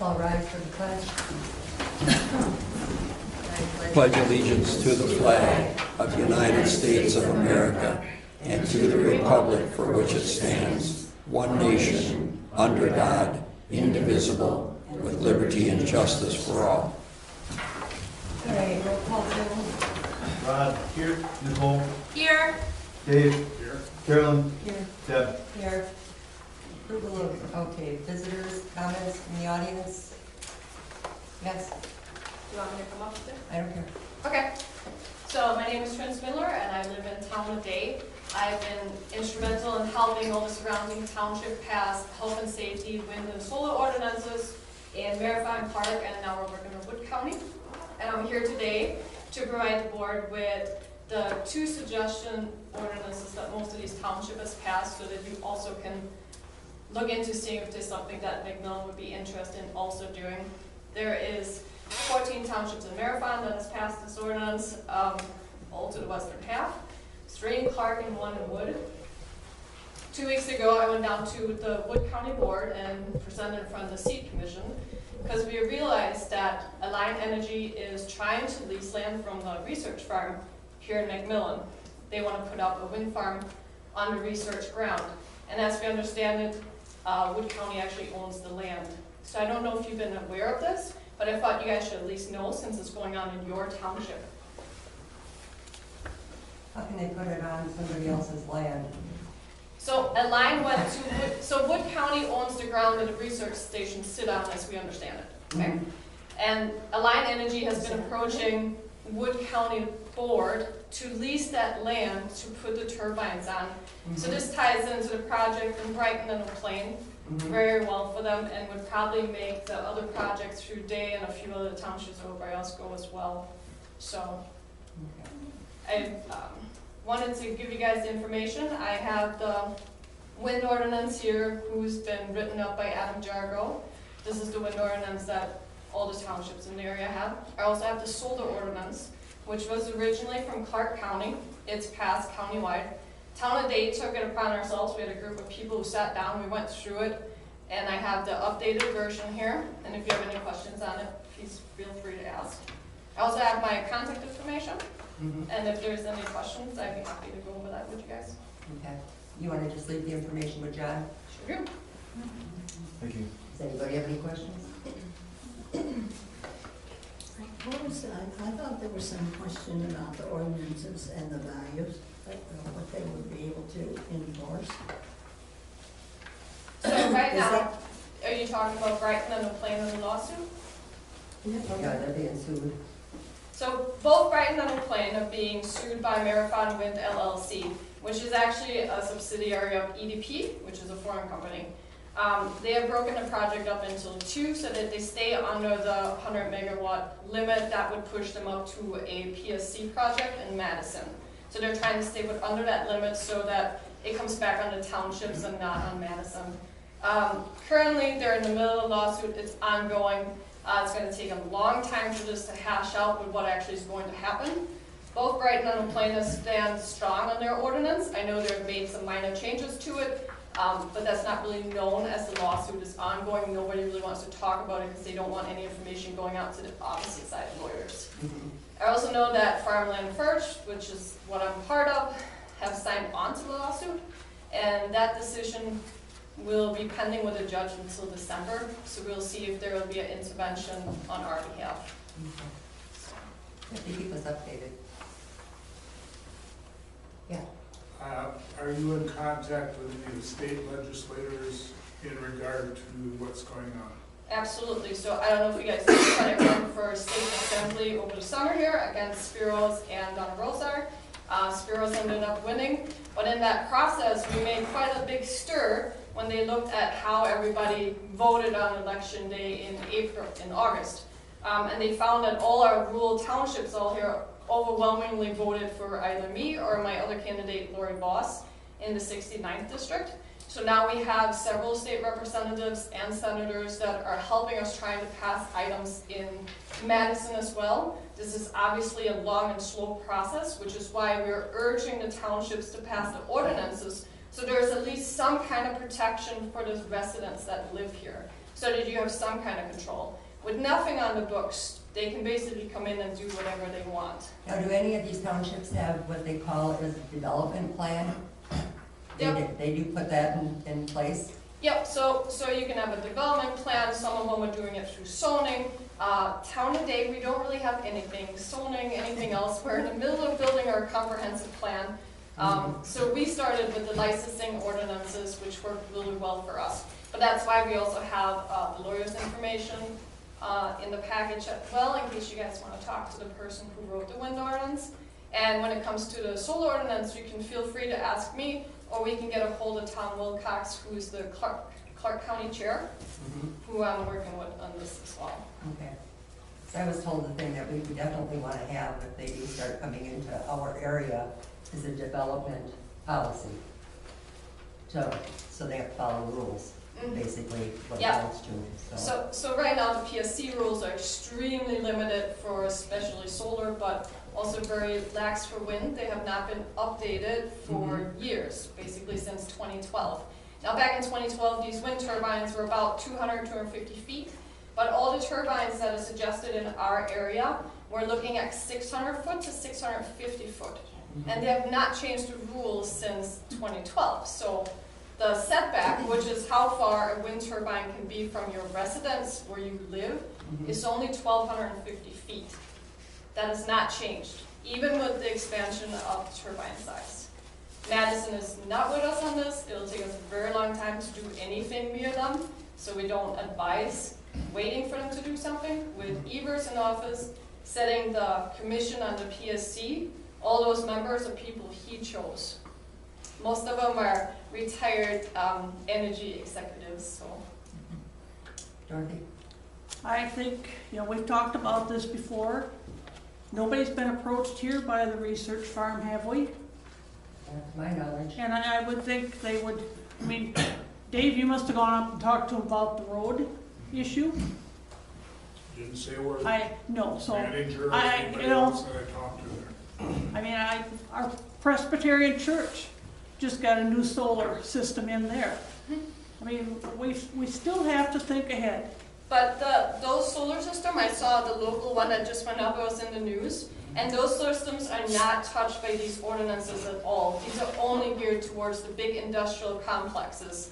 All rise for the pledge. Pledge allegiance to the flag of the United States of America and to the republic for which it stands, one nation, under God, indivisible, with liberty and justice for all. All right, roll call vote. Rod. Here. Nicole. Here. Dave. Here. Carolyn. Here. Deb. Here. Approval of, okay, visitors, comments from the audience? Yes, Do you want me to come up there? I don't care. Okay. So my name is Miller, and I live in town today. I've been instrumental in helping all the surrounding township pass health and safety, wind and solar ordinances in Marathon Park, and now we're working in Wood County. And I'm here today to provide the board with the 2 suggestion ordinances that most of these township has passed, so that you also can look into seeing if there's something that McMillan would be interested in also doing. There is 14 townships in Marathon that has passed this ordinance, all to the western half. 3 in Clark and 1 in Wood. 2 weeks ago, I went down to the Wood County Board and presented in front of the Seed Commission because we realized that Alliant Energy is trying to lease land from the research farm here in McMillan. They want to put up a wind farm on the research ground. And as we understand it, Wood County actually owns the land. So I don't know if you've been aware of this, but I thought you guys should at least know since it's going on in your township. How can they put it on somebody else's land? So Alliant went to Wood, so Wood County owns the ground that the research stations sit on, as we understand it. Okay, and Alliant Energy has been approaching Wood County Board to lease that land to put the turbines on. So this ties into the project in Brighton and McMillan very well for them, and would probably make the other projects through Day and a few other townships over by us go as well. So I wanted to give you guys the information. I have the wind ordinance here, who's been written up by Adam Jargo. This is the wind ordinance that all the townships in the area have. I also have the solar ordinance, which was originally from Clark County. It's passed countywide. Town of Day took it upon ourselves. We had a group of people who sat down, we went through it, and I have the updated version here. And if you have any questions on it, please feel free to ask. I also have my contact information. And if there's any questions, I'd be happy to go over that with you guys. Okay. You want to just leave the information with John? Sure do. Thank you. Does anybody have any questions? I thought there was some question about the ordinances and the values, what they would be able to enforce. So right now, are you talking about Brighton and McMillan and the lawsuit? Yeah, they're being sued. So both Brighton and McMillan are being sued by Marathon Wind LLC, which is actually a subsidiary of EDP, which is a foreign company. They have broken the project up into 2 so that they stay under the 100 megawatt limit that would push them up to a PSC project in Madison. So they're trying to stay under that limit so that it comes back on the townships and not on Madison. Currently, they're in the middle of the lawsuit. It's ongoing. It's going to take a long time for this to hash out with what actually is going to happen. Both Brighton and McMillan stand strong on their ordinance. I know they've made some minor changes to it, but that's not really known as the lawsuit is ongoing. Nobody really wants to talk about it because they don't want any information going out to the opposite side lawyers. I also know that Farmland First, which is what I'm part of, have signed on to the lawsuit, and that decision will be pending with a judge until December, so we'll see if there will be an intervention on our behalf. Have to keep us updated. Yeah. Are you in contact with any of the state legislators in regard to what's going on? Absolutely. So I don't know if you guys know, but I ran for state assembly over the summer here against Spiros and Donna Rosar. Spiros ended up winning, but in that process, we made quite a big stir when they looked at how everybody voted on election day in August. And they found that all our rural townships all here overwhelmingly voted for either me or my other candidate, Lori Voss, in the 69th district. So now we have several state representatives and senators that are helping us trying to pass items in Madison as well. This is obviously a long and slow process, which is why we're urging the townships to pass the ordinances so there's at least some kind of protection for the residents that live here. so that you have some kind of control. With nothing on the books, they can basically come in and do whatever they want. Now, do any of these townships have what they call a development plan? Yep. They do put that in place? Yep, so you can have a development plan, some of them are doing it through zoning. Town and Day, we don't really have anything, zoning, anything else. We're in the middle of building our comprehensive plan. So we started with the licensing ordinances, which worked really well for us. But that's why we also have the lawyer's information in the package as well, in case you guys want to talk to the person who wrote the wind ordinance. And when it comes to the solar ordinance, you can feel free to ask me, or we can get a hold of Tom Wilcox, who's the Clark County Chair, who I'm working with on this as well. Okay. So I was told the thing that we would definitely want to have if they do start coming into our area is a development policy. So they have to follow rules, basically, what it Yeah. goes to. So right now, the PSC rules are extremely limited for especially solar, but also very lax for wind. They have not been updated for years, basically since 2012. Now back in 2012, these wind turbines were about 200, 250 feet, but all the turbines that are suggested in our area, we're looking at 600 foot to 650 foot. And they have not changed the rules since 2012. So the setback, which is how far a wind turbine can be from your residence where you live, is only 1,250 feet. That has not changed, even with the expansion of the turbine size. Madison is not with us on this. It'll take us a very long time to do anything near them, so we don't advise waiting for them to do something. With Evers in office, setting the commission on the PSC, all those members are people he chose. Most of them are retired energy executives, so. Dorothy? I think, we've talked about this before. Nobody's been approached here by the research farm, have we? That's my knowledge. And I would think they would, Dave, you must have gone up and talked to him about the road issue. Didn't say a word. No, so, Manager or I- anybody you know- else that I talked to there. our Presbyterian church just got a new solar system in there. We still have to think ahead. But those solar systems, I saw the local one that just went up, it was in the news, and those systems are not touched by these ordinances at all. These are only geared towards the big industrial complexes.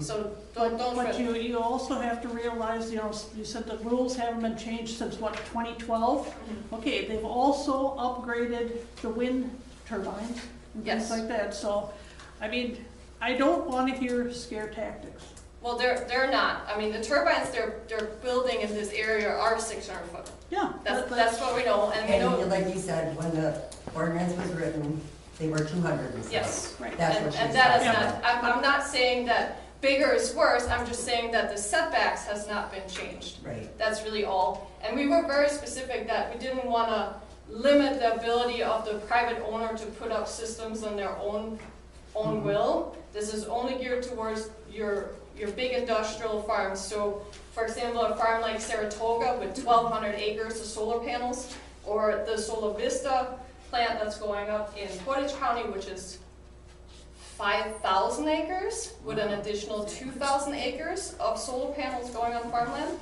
So don't But fret. you also have to realize, you said the rules haven't been changed since, 2012? Okay, they've also upgraded the wind turbines and things Yes. like that, so, I don't want to hear scare tactics. Well, they're not. The turbines they're building in this area are 600 foot. Yeah. That's what we know, and we know. And like you said, when the ordinance was written, they were 200 and stuff. Yes. Right. That's And, what she's and that is talking not, about. I'm not saying that bigger is worse, I'm just saying that the setbacks has not been changed. Right. That's really all. And we were very specific that we didn't want to limit the ability of the private owner to put up systems on their own will. This is only geared towards your big industrial farms. So, for example, a farm like Saratoga with 1,200 acres of solar panels, or the Solar Vista plant that's going up in Portage County, which is 5,000 acres with an additional 2,000 acres of solar panels going on farmland.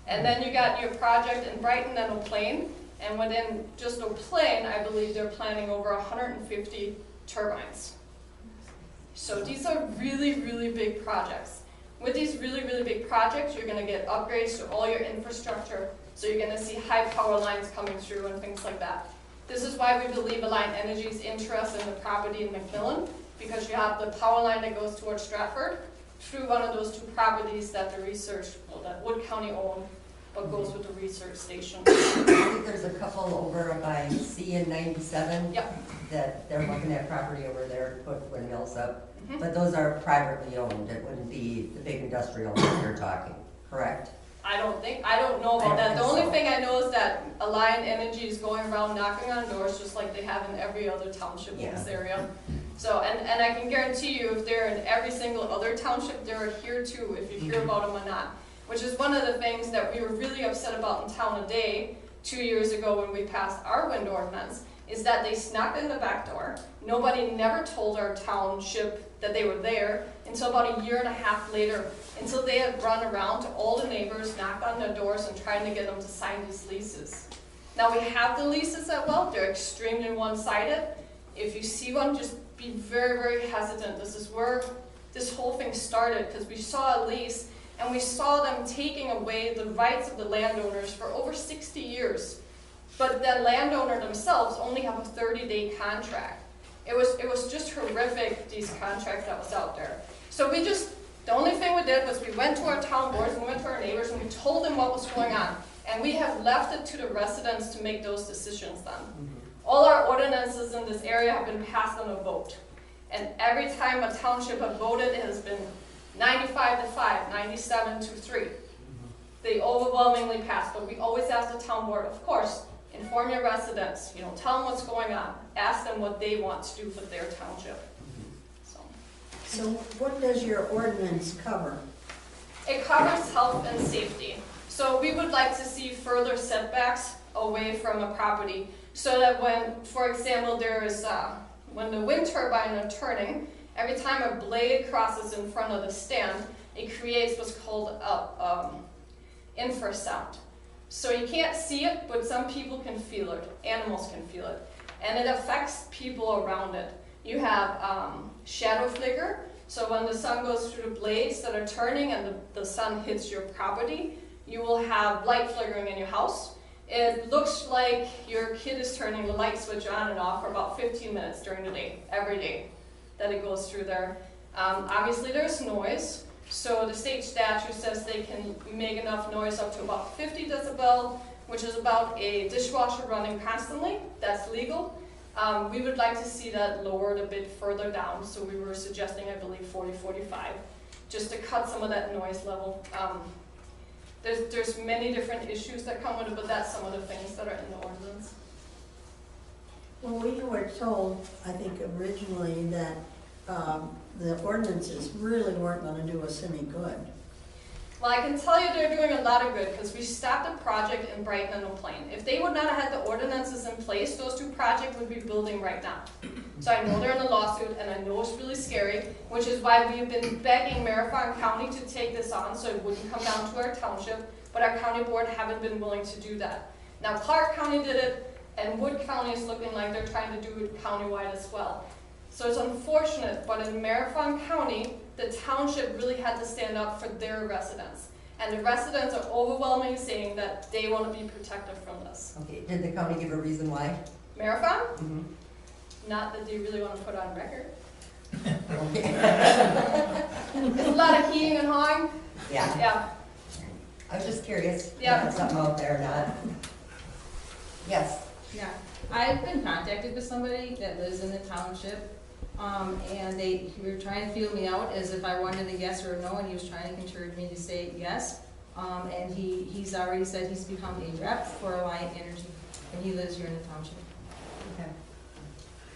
And then you got your project in Brighton and Eau Plaine, and within just Eau Plaine, I believe they're planning over 150 turbines. So these are really, really big projects. With these really, really big projects, you're going to get upgrades to all your infrastructure, so you're going to see high power lines coming through and things like that. This is why we believe Alliant Energy's interest in the property in McMillan, because you have the power line that goes towards Stratford through one of those two properties that that Wood County owned, but goes with the research station. I think there's a couple over by C and 97 Yep. that they're looking at property over there to put windmills up. Mhm. But those are privately owned. It wouldn't be the big industrial that you're talking, correct? I don't know I about don't that. The think only so. thing I know is that Alliant Energy is going around knocking on doors just like they have in every other township in this area. So, and I can guarantee you if they're in every single other township, they're here too, if you hear about them or not. Which is one of the things that we were really upset about in town today, 2 years ago when we passed our wind ordinance, is that they snuck in the back door. Nobody never told our township that they were there until about a year and a half later until they had run around to all the neighbors, knocked on their doors, and trying to get them to sign these leases. Now we have the leases at well, they're extremely one-sided. If you see one, just be very, very hesitant. This is where this whole thing started, because we saw a lease and we saw them taking away the rights of the landowners for over 60 years. But the landowner themselves only have a 30-day contract. It was just horrific, these contracts that was out there. So the only thing we did was we went to our town boards and we went to our neighbors and we told them what was going on. And we have left it to the residents to make those decisions then. All our ordinances in this area have been passed on a vote. And every time a township has voted, it has been 95-5, 97-3. They overwhelmingly passed, but we always ask the town board, of course, inform your residents, tell them what's going on. Ask them what they want to do for their township. So what does your ordinance cover? It covers health and safety. So we would like to see further setbacks away from a property so that when, for example, when the wind turbine are turning, every time a blade crosses in front of the stand, it creates what's called infrasound. So you can't see it, but some people can feel it. Animals can feel it. And it affects people around it. You have shadow flicker. So when the sun goes through the blades that are turning and the sun hits your property, you will have light flickering in your house. It looks like your kid is turning the light switch on and off for about 15 minutes during the day, every day that it goes through there. Obviously there's noise. So the state statute says they can make enough noise up to about 50 decibel, which is about a dishwasher running constantly. That's legal. We would like to see that lowered a bit further down, so we were suggesting, I believe, 40, 45, just to cut some of that noise level. There's many different issues that come with it, but that's some of the things that are in the ordinance. Well, we were told, I think originally, that the ordinances really weren't going to do us any good. Well, I can tell you they're doing a lot of good because we stopped a project in Brighton and O'Plain. If they would not have had the ordinances in place, those two projects would be building right now. So I know they're in a lawsuit and I know it's really scary, which is why we've been begging Marathon County to take this on so it wouldn't come down to our township, but our county board haven't been willing to do that. Now Clark County did it and Wood County is looking like they're trying to do it countywide as well. So it's unfortunate, but in Marathon County, the township really had to stand up for their residents. And the residents are overwhelmingly saying that they want to be protected from this. Okay, did the county give a reason why? Marathon? Mm-hmm. Not that they really want to put on record. Okay. There's a lot of heating and hawing. Yeah, Yeah. I was just curious. Yeah. If there's something out there or not. Yes. Yeah, I've been contacted with somebody that lives in the township, and they were trying to feel me out as if I wanted a yes or a no, and he was trying to encourage me to say yes. And he's already said he's become a rep for Alliant Energy, and he lives here in the township. Okay.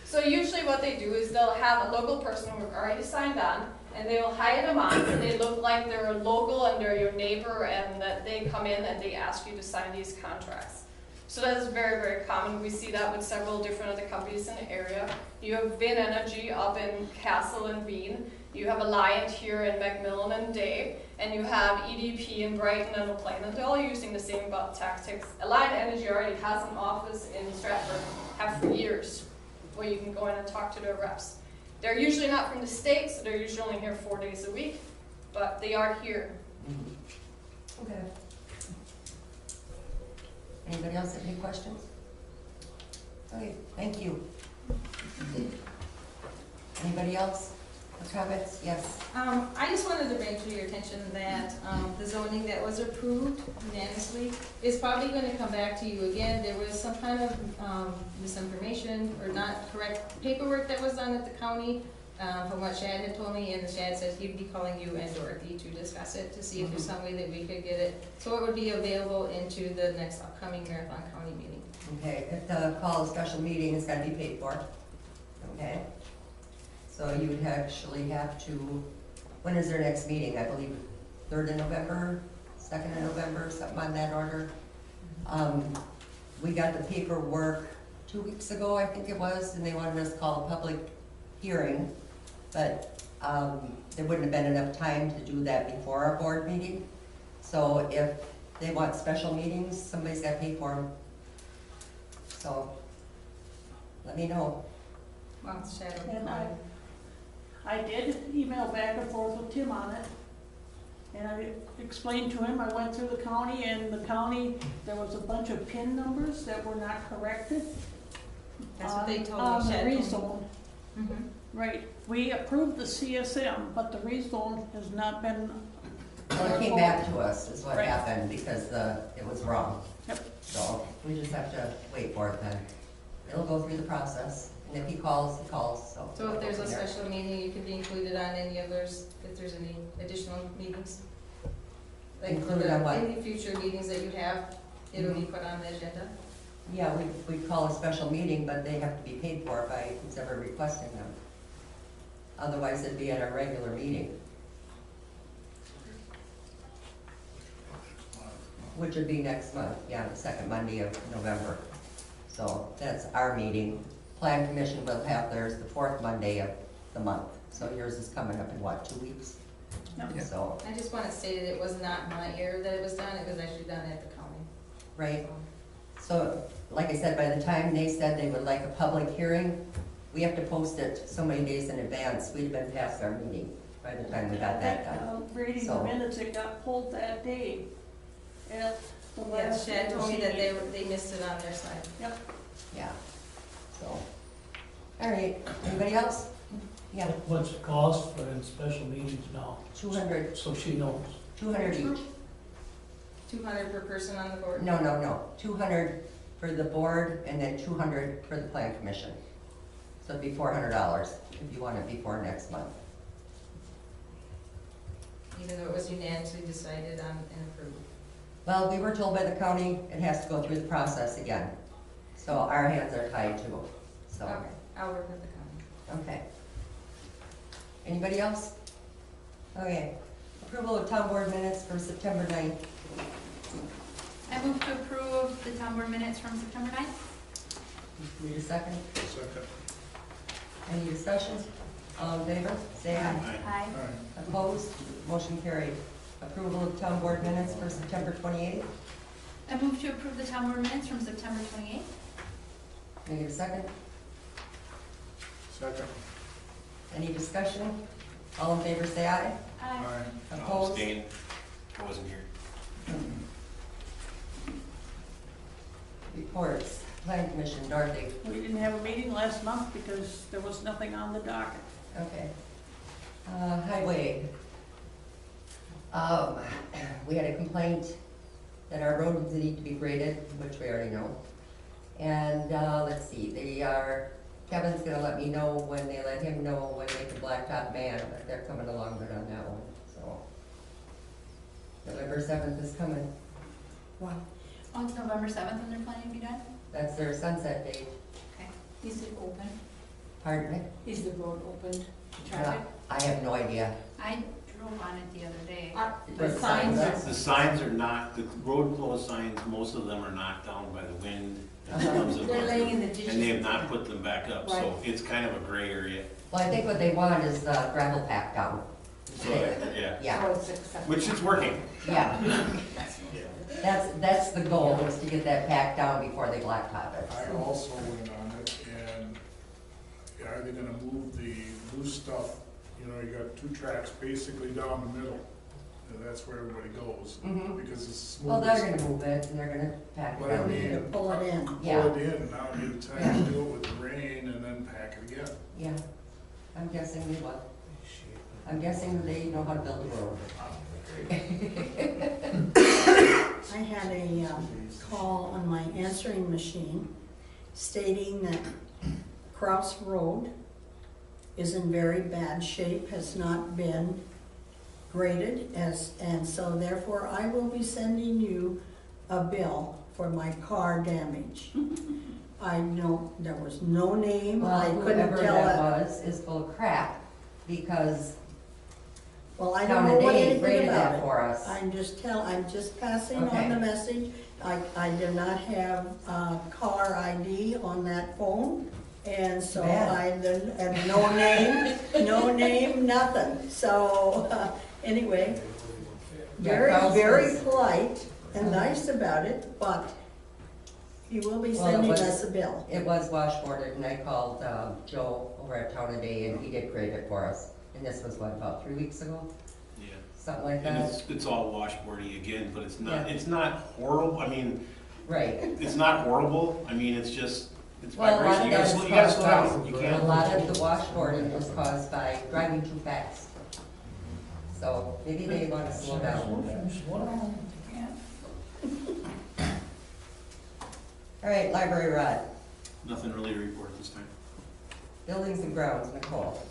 So usually what they do is they'll have a local person who already signed on, and they will hire them on, and they look like they're local and they're your neighbor, and that they come in and they ask you to sign these contracts. So that is very, very common. We see that with several different other companies in the area. You have Vin Energy up in Castle and Bean. You have Alliant here in McMillan and Day. And you have EDP in Brighton and O'Plain. And they're all using the same tactics. Alliant Energy already has an office in Stratford, have for years, where you can go in and talk to their reps. They're usually not from the States, so they're usually only here 4 days a week, but they are here. Mm-hmm. Okay. Anybody else have any questions? Okay, thank you. Anybody else? Comments? Yes. I just wanted to bring to your attention that the zoning that was approved unanimously is probably going to come back to you again. There was some kind of misinformation or not correct paperwork that was done at the county from what Shad had told me, and Shad says he'd be calling you and Dorothy to discuss it to see if there's some way that we could get it so it would be available into the next upcoming Marathon County meeting. Okay, if the call a special meeting, it's gotta be paid for. Okay? So you would actually have to, when is their next meeting? I believe 3rd of November, 2nd of November, something on that order. We got the paperwork 2 weeks ago, I think it was, and they wanted us to call a public hearing. But there wouldn't have been enough time to do that before our board meeting. So if they want special meetings, somebody's got to pay for them. So, let me know. Well, it's shadow. And I did email back and forth with Tim on it. And I explained to him, I went through the county, and the county, there was a bunch of PIN numbers that were not corrected. That's what they told me. On the Shad told me. rezone. Mhm. Right, we approved the CSM, but the rezone has not been. Well, it came back to us is what Right. happened because it was wrong. Yep. So we just have to wait for it then. It'll go through the process, and if he calls, he calls, so. So if there's a we'll go from there. special meeting, you could be included on any others, if there's any additional meetings? Like for Included on what? any future meetings that you have, it'll be put on the agenda? Yeah, we'd call a special meeting, but they have to be paid for by who's ever requesting them. Otherwise, it'd be at our regular meeting, which would be next month, yeah, the second Monday of November. So that's our meeting. Plan Commission will have theirs the fourth Monday of the month. So yours is coming up in what, 2 weeks? Yep. Yeah. So, I just want to say that it was not my error that it was done, it was actually done at the county. right. So, like I said, by the time they said they would like a public hearing, we have to post it so many days in advance. We'd have been past our meeting by the time we got that done. Reading the So- minutes, it got pulled that day at the Yeah, last. Shad told me that meeting. they missed it on their side. Yep, Yeah. So, all right, anybody else? Yeah, What's the cost for in special meetings now? 200, So she knows. 200 each. 200 per person on the board? No, 200 for the board and then 200 for the plan commission. So it'd be $400 if you want it before next month. Even though it was unanimously decided on and approved. Well, we were told by the county it has to go through the process again. So our hands are tied too, so, Okay, I'll work with the county. okay. Anybody else? Okay, approval of town board minutes for September 9th. I move to approve the town board minutes from September 9th. Need a second? Second. Any discussion? All in favor? Say aye. Aye. All right. Opposed? Motion carried. Approval of town board minutes for September 28th. I move to approve the town board minutes from September 28th. Need a second? Second. Any discussion? All in favor, say aye. All Aye. right. Opposed? Abstain. I wasn't here. Reports. Plan Commission, Dorothy. we didn't have a meeting last month because there was nothing on the docket. Okay. Highway. We had a complaint that our roads need to be graded, which we already know. And, let's see, Kevin's gonna let me know when they let him know when they can blacktop man, but they're coming along good on that one, so. November 7th is coming. Oh, it's November 7th when they're planning to be done? That's their sunset date. Okay. Is it open? Pardon me? Is the road opened to I have no idea. I drove on it the other day. The signs are- The signs are not, the road closed signs, most of them are knocked down by the wind. And comes up They're laying in the ditches. And they have not put them back up, so Right. it's kind of a gray area. Well, I think what they want is the gravel pack down. So, yeah, Yeah, it's acceptable. which is working. yeah. That's the goal, is to get that pack down before they blacktop it. I also went on it, and are they gonna move the loose stuff? You know, you got two tracks basically down the middle, and that's where everybody goes, Mhm. because it's smooth. Well, they're gonna move it, and they're gonna pack it But I down. mean, Pull it in. Yeah. pull it in, now be the time to do it with the rain and then pack it again. Yeah, I'm guessing they will. I'm guessing they know how to build a road. I had a call on my answering machine stating that Cross Road is in very bad shape, has not been graded, and so therefore I will be sending you a bill for my car damage. I know, there was no name, I Well, couldn't whoever tell that it. was is full of crap, because Well, I Town don't and know Dave anything graded about that it. for us. I'm just passing Okay. on the message. I do not have car ID on that phone, And so Bad. and no name, nothing. So, anyway, Yeah, very, Carl very says- polite and nice about it, but he will be Well, it sending was- us a bill. It was washboarded, and I called Joe over at Town and Day, and he did grade it for us. And this was what, about 3 weeks ago? Yeah. Something like And that? it's all washboardy again, but Yeah. it's not horrible, I mean, Right. it's not horrible, I mean, it's just, it's Well, a lot vibration, of you gotta that slow, is you gotta caused slow by, down, you a can't. lot of the washboarding is caused by driving too fast. So maybe they want to slow down a little bit. All right, library rod, Nothing really to report this time. buildings and grounds, Nicole.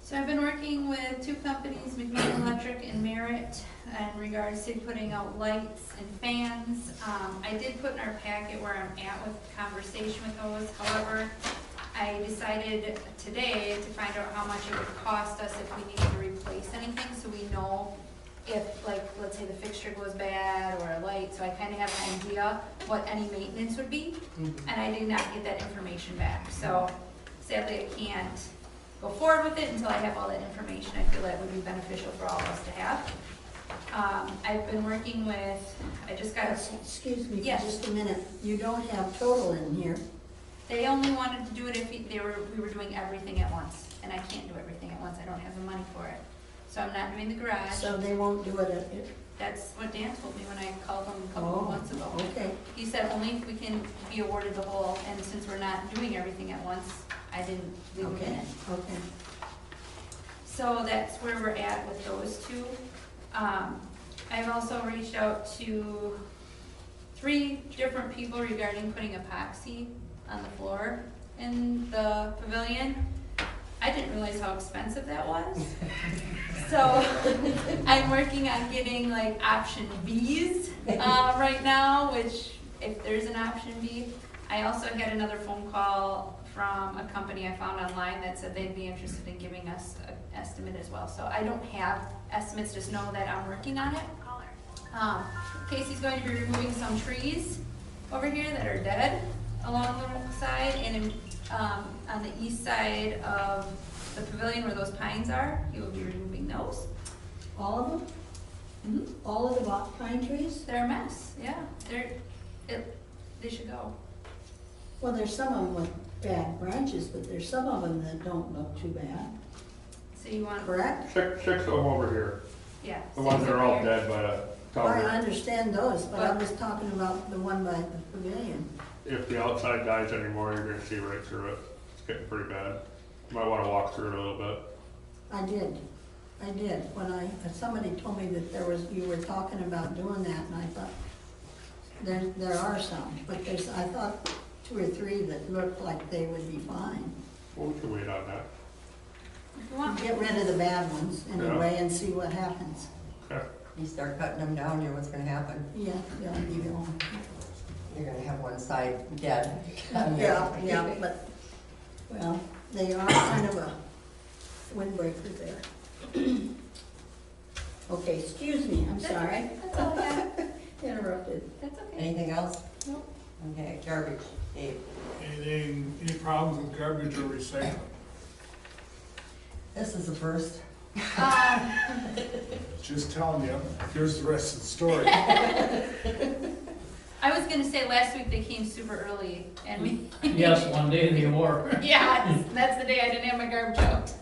So I've been working with two companies, McMillan Electric and Merit, in regards to putting out lights and fans. I did put in our packet where I'm at with the conversation with those. However, I decided today to find out how much it would cost us if we needed to replace anything, so we know if, like, let's say the fixture goes bad or a light, so I kind of have an idea what any maintenance would be. And I did not get that information back, so sadly I can't go forward with it until I have all that information. I feel that would be beneficial for all of us to have. I've been working with, I just got, Excuse me for Yes. just a minute. You don't have total in here. they only wanted to do it if we were doing everything at once, and I can't do everything at once, I don't have the money for it. So I'm not doing the garage. So they won't do it at, That's what Dan told me when I called him a couple of months ago. okay. He said only if we can be awarded the whole, and since we're not doing everything at once, I didn't leave them in Okay, it. okay. So that's where we're at with those two. I've also reached out to 3 different people regarding putting epoxy on the floor in the pavilion. I didn't realize how expensive that was. So I'm working on getting like option Bs right now, which if there's an option B. I also had another phone call from a company I found online that said they'd be interested in giving us an estimate as well. So I don't have estimates, just know that I'm working on it. Casey's going to be removing some trees over here that are dead along the side, and on the east side of the pavilion where those pines are, he will be removing those. All of them? Mhm. All of the pine trees? They're a mess, yeah, they should go. Well, there's some of them with bad branches, but there's some of them that don't look too bad, So you want, correct? Check some over here, yeah. the ones that are all six over here. dead by the Well, I tower. understand those, but I was talking about the one by the pavilion. If the outside dies anymore, you're gonna see right through it. It's getting pretty bad. You might wanna walk through it a little bit. I did. When somebody told me that you were talking about doing that, and I thought, there are some, but I thought 2 or 3 that looked like they would be fine. Well, we can wait on that. If you want, Get rid of the bad ones anyway and see what happens. Okay. You start cutting them down, you know what's gonna happen. Yeah, leave it alone. You're gonna have one side dead. Yeah, but, well, they are kind of a windbreaker there. Okay, excuse me, I'm That's sorry. okay. That's all I got. Interrupted. That's okay. Anything else? Nope. Okay, garbage, Dave. Any problems with garbage or recycling? This is the first. Just telling you, here's the rest of the story. I was gonna say last week they came super early and we, Yes, one day they were. yeah, that's the day I didn't have my garbage out.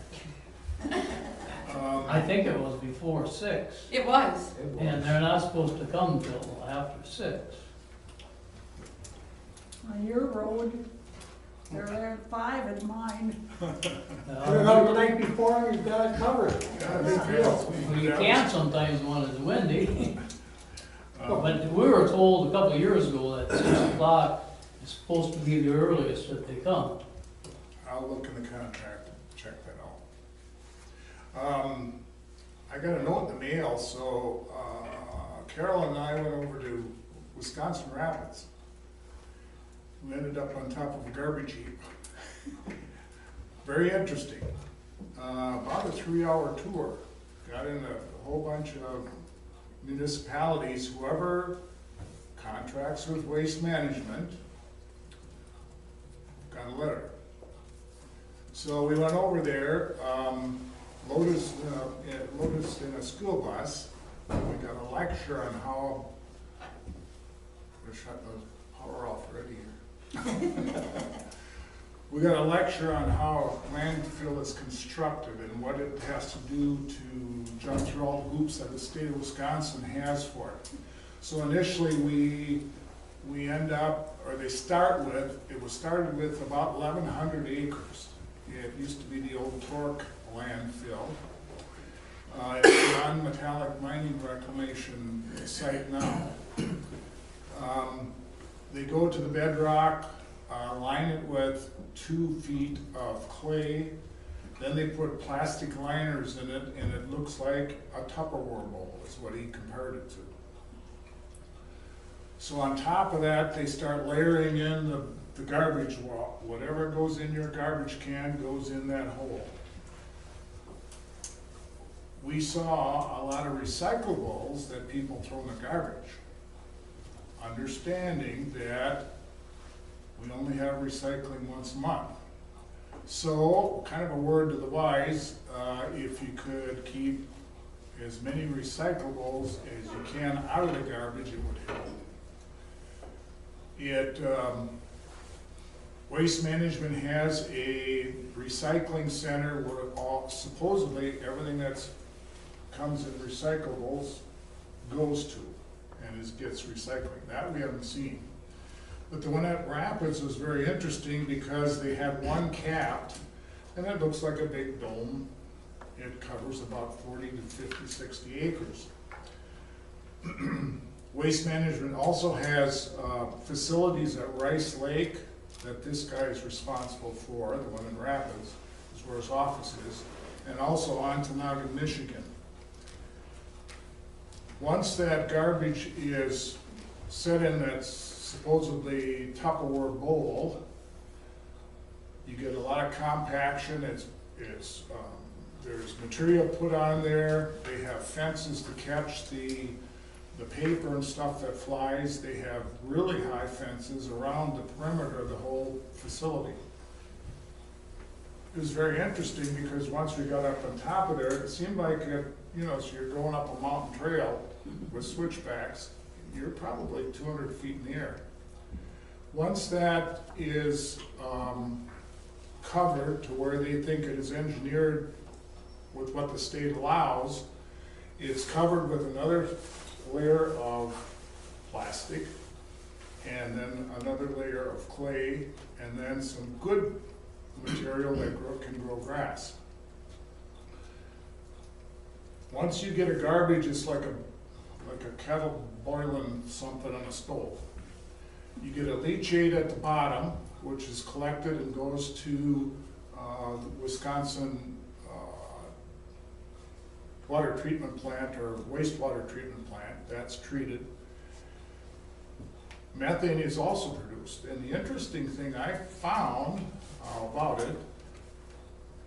I think it was before 6, It was. and they're not supposed to come till after 6. On your road, they're there at 5 at mine. Put it out the night before, you've got it covered. Well, you can sometimes when it's windy. But we were told a couple of years ago that 6 o'clock is supposed to be the earliest that they come. I'll look in the contract, check that out. I got a note in the mail, so Carol and I went over to Wisconsin Rapids. We ended up on top of a garbage heap. Very interesting. About a 3-hour tour. Got in a whole bunch of municipalities, whoever contracts with waste management got a letter. So we went over there, loaded us in a school bus. We got a lecture on how, we're shutting the power off already here. We got a lecture on how a landfill is constructed and what it has to do to jump through all the hoops that the state of Wisconsin has for it. So initially we end up, or they start with, it was started with about 1,100 acres. It used to be the old Torque landfill. It's a non-metallic mining reclamation site now. They go to the bedrock, line it with 2 feet of clay, then they put plastic liners in it, and it looks like a Tupperware bowl, is what he compared it to. So on top of that, they start layering in the garbage wall. Whatever goes in your garbage can goes in that hole. We saw a lot of recyclables that people throw in the garbage, understanding that we only have recycling once a month. So, kind of a word to the wise, if you could keep as many recyclables as you can out of the garbage, it would help. Waste Management has a recycling center where supposedly everything that comes in recyclables goes to and gets recycling. That we haven't seen. But the one at Rapids was very interesting because they had one capped, and it looks like a big dome. It covers about 40 to 50, 60 acres. Waste Management also has facilities at Rice Lake that this guy is responsible for, the one in Rapids, is where his office is, and also Ontonagon, Michigan. Once that garbage is set in that supposedly Tupperware bowl, you get a lot of compaction. There's material put on there. They have fences to catch the paper and stuff that flies. They have really high fences around the perimeter of the whole facility. It was very interesting because once we got up on top of there, it seemed like so you're going up a mountain trail with switchbacks. You're probably 200 feet in the air. Once that is covered to where they think it is engineered with what the state allows, it's covered with another layer of plastic, and then another layer of clay, and then some good material that can grow grass. Once you get a garbage, it's like a kettle boiling something on a stove. You get a leachate at the bottom, which is collected and goes to the Wisconsin water treatment plant or wastewater treatment plant. That's treated. Methane is also produced. And the interesting thing I found about it,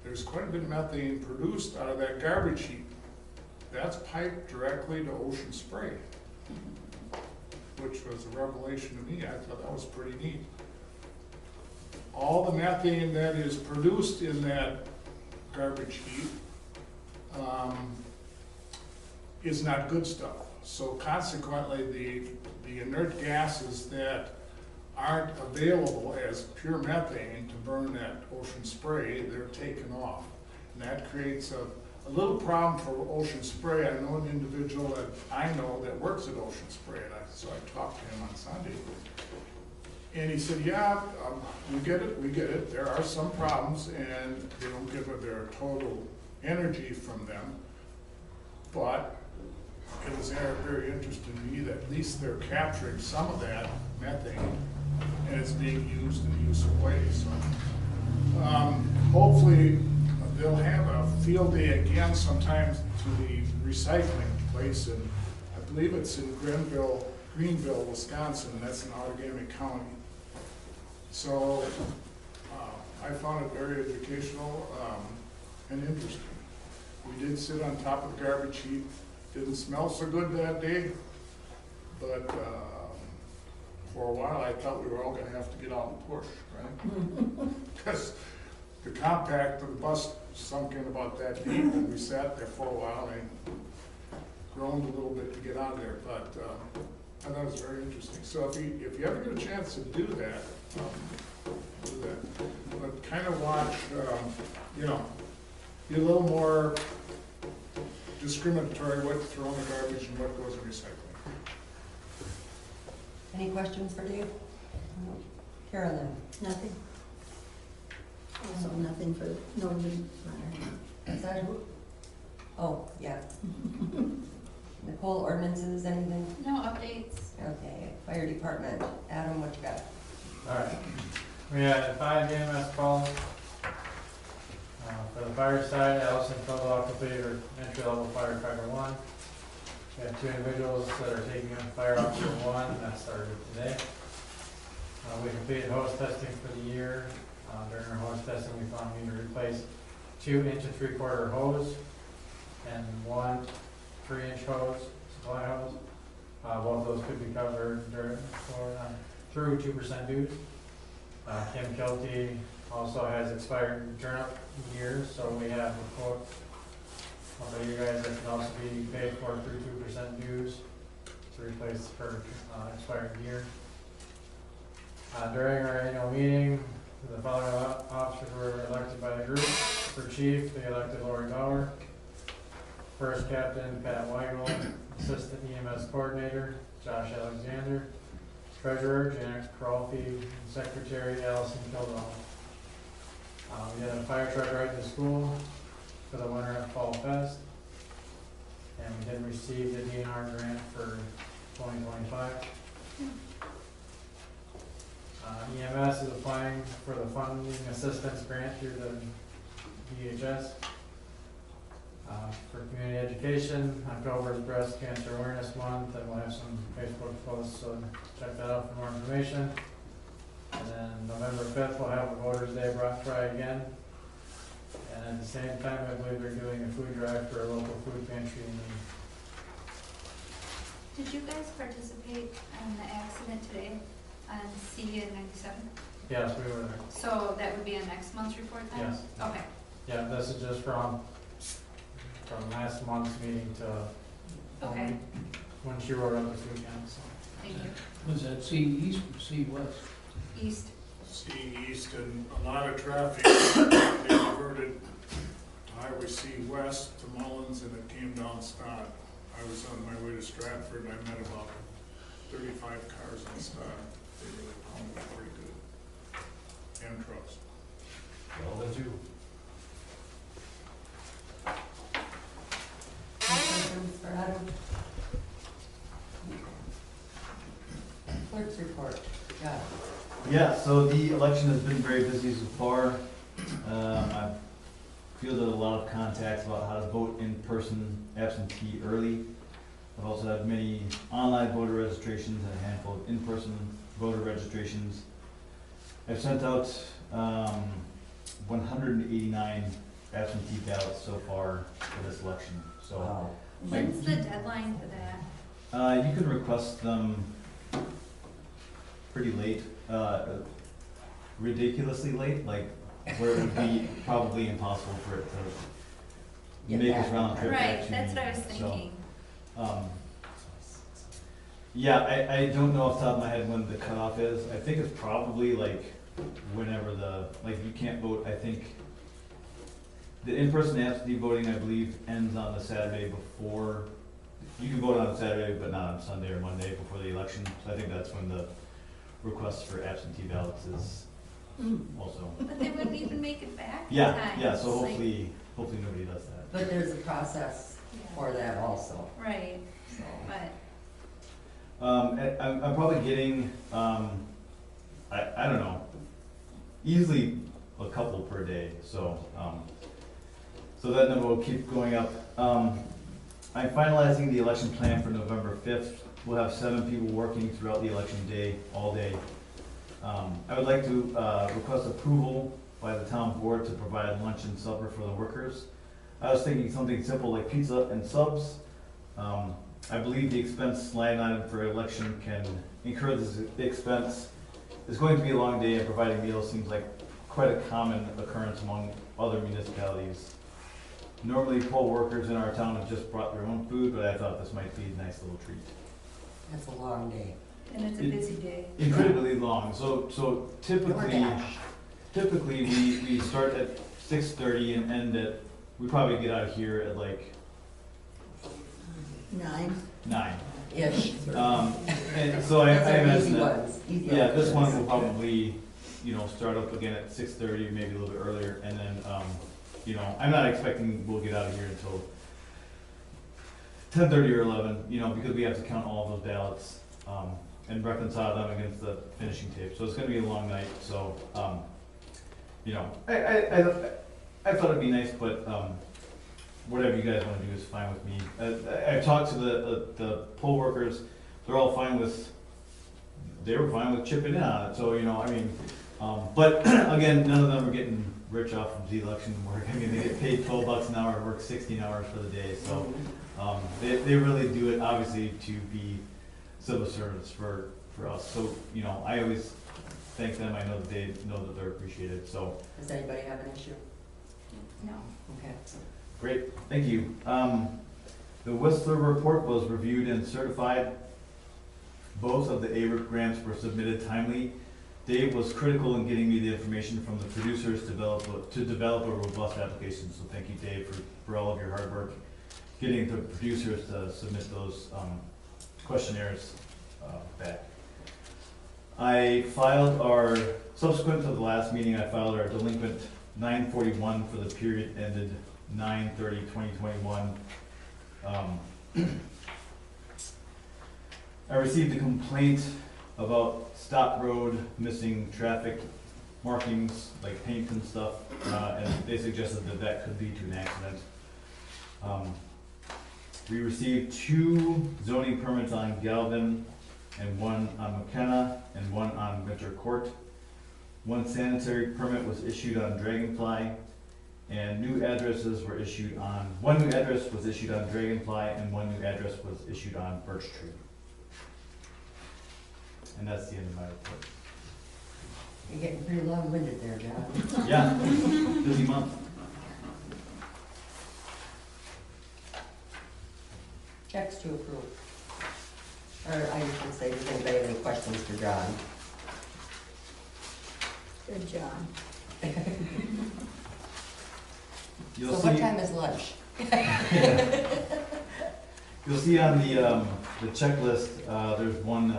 there's quite a bit of methane produced out of that garbage heap. That's piped directly to ocean spray, which was a revelation to me. I thought that was pretty neat. All the methane that is produced in that garbage heap is not good stuff. So consequently, the inert gases that aren't available as pure methane to burn that ocean spray, they're taken off. And that creates a little problem for ocean spray. I know an individual that I know that works at Ocean Spray, and so I talked to him on Sunday. And he said, yeah, we get it. There are some problems, and they don't give their total energy from them. But it was very interesting to me that at least they're capturing some of that methane, and it's being used in a useful way. So hopefully they'll have a field day again sometime to the recycling place, and I believe it's in Greenville, Wisconsin, and that's in Outagamie County. So I found it very educational and interesting. We did sit on top of the garbage heap. Didn't smell so good that day, but for a while I thought we were all going to have to get out and push, right? Because the compact of the bus sunk in about that deep, and we sat there for a while and groaned a little bit to get out of there, but I thought it was very interesting. So if you ever get a chance to do that, but kind of watch, you know, be a little more discriminatory what's thrown in the garbage and what goes in recycling. Any questions for Dave? Carolyn? Nothing. Also nothing for, no newsletter. Is that who? Oh, yeah. Nicole, ordinances, anything? No updates. Okay, fire department. Adam, what you got? Alright, we had 5 EMS calls. For the fire side, Allison filled out completed her entry-level firefighter 1. We have 2 individuals that are taking on fire officer 1, that started today. We completed hose testing for the year. During our hose testing, we found we need to replace 2 inch and 3/4 hose and 1 3-inch hose, supply hose. Both of those could be covered through 2% dues. Kim Kelty also has expired turnip years, so we have a quote for you guys that can also be paid for through 2% dues to replace her expired year. During our annual meeting, the following officers were elected by the group. For chief, they elected Lori Bauer. First captain, Pat Weigel. Assistant EMS coordinator, Josh Alexander. Treasurer, Janet Krolfe. And secretary, Allison Kildall. We had a fire truck ride to school for the Winter and Fall Fest. And we did receive the DNR grant for 2025. EMS is applying for the funding assistance grant through the DHS. For community education, October is Breast Cancer Awareness Month, and we'll have some Facebook posts, so check that out for more information. And then November 5th, we'll have a Voters Day Brock Fry again. And at the same time, I believe they're doing a food drive for a local food pantry in the Did you guys participate in the accident today on C97? Yes, we were there. So that would be a next month's report then? Yes. Okay. Yeah, this is just from last month's meeting to Okay. when she wrote up this weekend, so. Thank you. Was that C east or C west? East. C east and a lot of traffic, they diverted to Highway C west to Mullins and it came down Stott. I was on my way to Stratford and I met about 35 cars on Stott. They really pounded it pretty good. And trucks. Well, did you? Any questions for Adam? Clerk's report. Yeah. Yeah, so the election has been very busy so far. I've fielded a lot of contacts about how to vote in person absentee early. I've also had many online voter registrations and a handful of in-person voter registrations. I've sent out 189 absentee ballots so far for this election. So Wow. When's the deadline for that? you can request them pretty late, ridiculously late, like where it would be probably impossible for it to Get make back. its round trip back Right, to that's me. what I was So, thinking. Yeah, I don't know off the top of my head when the cutoff is. I think it's probably like whenever you can't vote, I think. The in-person absentee voting, I believe, ends on the Saturday before. You can vote on Saturday, but not on Sunday or Monday before the election. So I think that's when the request for absentee ballots is also. But they wouldn't even make it back in Yeah, time. so It's like- hopefully nobody does that. But there's a process Yeah. for that also, Right, so. but I'm probably getting, I don't know, easily a couple per day, so, so that number will keep going up. I'm finalizing the election plan for November 5th. We'll have 7 people working throughout the election day, all day. I would like to request approval by the town board to provide lunch and supper for the workers. I was thinking something simple like pizza and subs. I believe the expense line item for election can incur this expense. It's going to be a long day and providing meals seems like quite a common occurrence among other municipalities. Normally, poll workers in our town have just brought their own food, but I thought this might be a nice little treat. That's a long day. And it's a busy day. Incredibly long, so typically we start at 6:30 and end at, we probably get out of here at like 9. Ish. And so I Those are imagine easy that, ones, easy yeah, this one options. will probably, start up again at 6:30, maybe a little bit earlier, and then, I'm not expecting we'll get out of here until 10:30 or 11, because we have to count all of those ballots, and reconcile them against the finishing tape, so it's gonna be a long night, so, I thought it'd be nice, but, whatever you guys wanna do is fine with me. I've talked to the poll workers, they're all fine with, they were fine with chipping in on it, so, but again, none of them are getting rich off of the election work. I mean, they get paid $12 an hour to work 16 hours for the day, so, they really do it obviously to be civil servants for us, so, I always thank them, I know that they know that they're appreciated, so. Does anybody have an issue? No. Okay. Great, thank you. The Whistler report was reviewed and certified. Both of the ARIP grants were submitted timely. Dave was critical in getting me the information from the producers to develop a robust application, so thank you, Dave, for all of your hard work getting the producers to submit those questionnaires back. Subsequent to the last meeting, I filed our delinquent 941 for the period ended 9/30/2021. I received a complaint about Stop Road missing traffic markings, like paint and stuff, and they suggested that could lead to an accident. We received 2 zoning permits on Galvin, and 1 on McKenna, and 1 on Winter Court. 1 sanitary permit was issued on Dragonfly, and 1 new address was issued on Dragonfly, and 1 new address was issued on Birch Tree. And that's the end of my report. You're getting pretty long-winded there, John. Yeah, busy month. Checks to approve. Or I should say, does anybody have any questions for John? Good job. You'll So see, what time is lunch? you'll see on the checklist, there's 1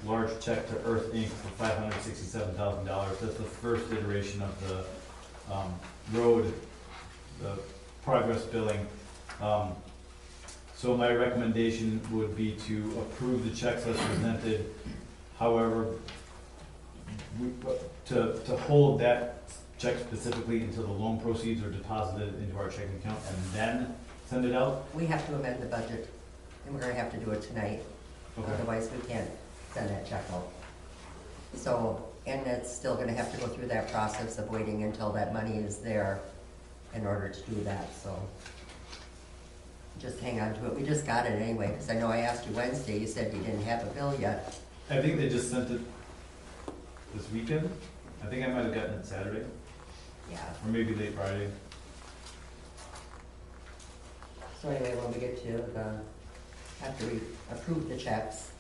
large check to Earth Inc. for $567,000. That's the first iteration of the road, the progress billing. So my recommendation would be to approve the checks as presented. However, to hold that check specifically until the loan proceeds are deposited into our checking account and then send it out. We have to amend the budget, and we're gonna have to do it tonight. Okay. Otherwise, we can't send that check out. So, and it's still gonna have to go through that process of waiting until that money is there in order to do that, so. Just hang on to it. We just got it anyway, because I know I asked you Wednesday, you said you didn't have a bill yet. I think they just sent it this weekend. I think I might have gotten it Saturday, Yeah. or maybe late Friday. So anyway, when we get to after we approve the checks,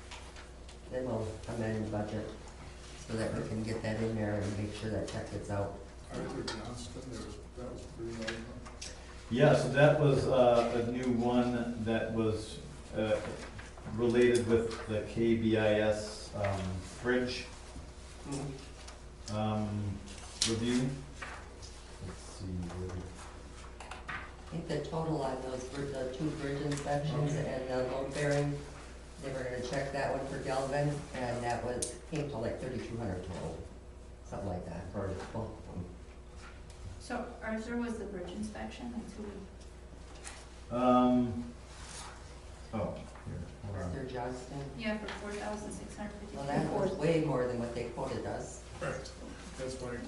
then we'll amend the budget so that we can get that in there and make sure that check gets out. Arthur Johnston, that was pretty nice. Yeah, so that was a new one that was related with the KBIS bridge review. Let's see. I think the total on those, the 2 bridge inspections and the load bearing, they were gonna check that one for Galvin, and that came to like 3,200 total, something like that for both of them. So Arthur was the bridge inspection, that's who we, Oh, here, hold on. Mr. Johnston, yeah, for $4,650. well, that was way more than what they quoted us. Right, that's why.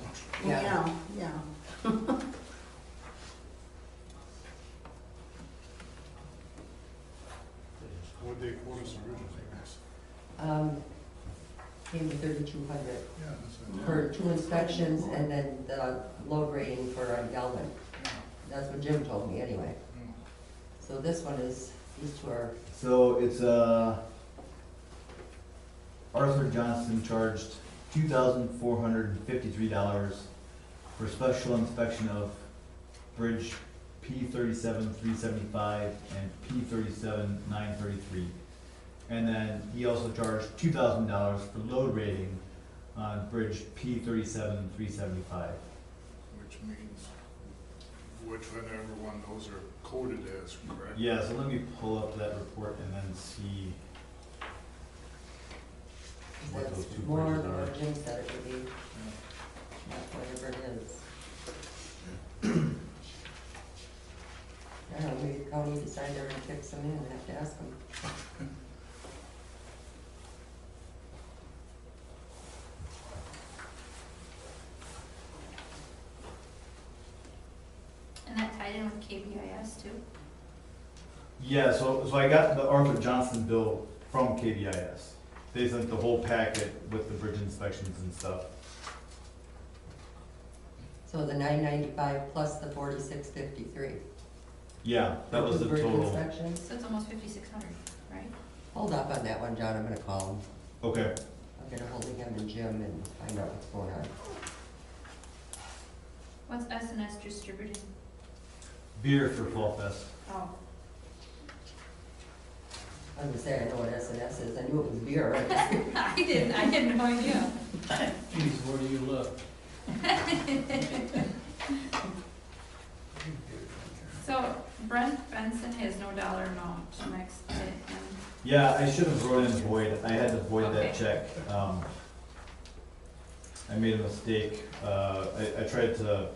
Yeah. What they quote us originally. came to 3,200 Yeah, that's it. for 2 inspections and then the load rating for Gelman. That's what Jim told me anyway. So this one is, these two are, So it's, Arthur Johnson charged $2,453 for special inspection of bridge P37-375 and P37-933. And then he also charged $2,000 for load rating on bridge P37-375. Which means whichever one those are coded as, correct? Yeah, so let me pull up that report and then see what those that's two more bridges than are. what Jim said it would be, not whatever it is. I don't know, maybe the county decided they're gonna fix them in, I have to ask them. And that tied in with KBIS too? Yeah, so I got the Arthur Johnson bill from KBIS. They sent the whole packet with the bridge inspections and stuff. So the 995 plus the 4653. Yeah, that was the Bridge total. inspections. So it's almost 5,600, right? Hold up on that one, John, I'm gonna call him. Okay. I'll get a hold of him and Jim and find out what's going on. What's S&S distributing? Beer for Fall Fest. Oh. I was gonna say, I know what S&S is, I knew it was beer. I had no idea. Geez, where do you look? So Brent Benson has no dollar amount next to him. Yeah, I should have wrote in void. I had to void Okay. that check. I made a mistake. I tried to,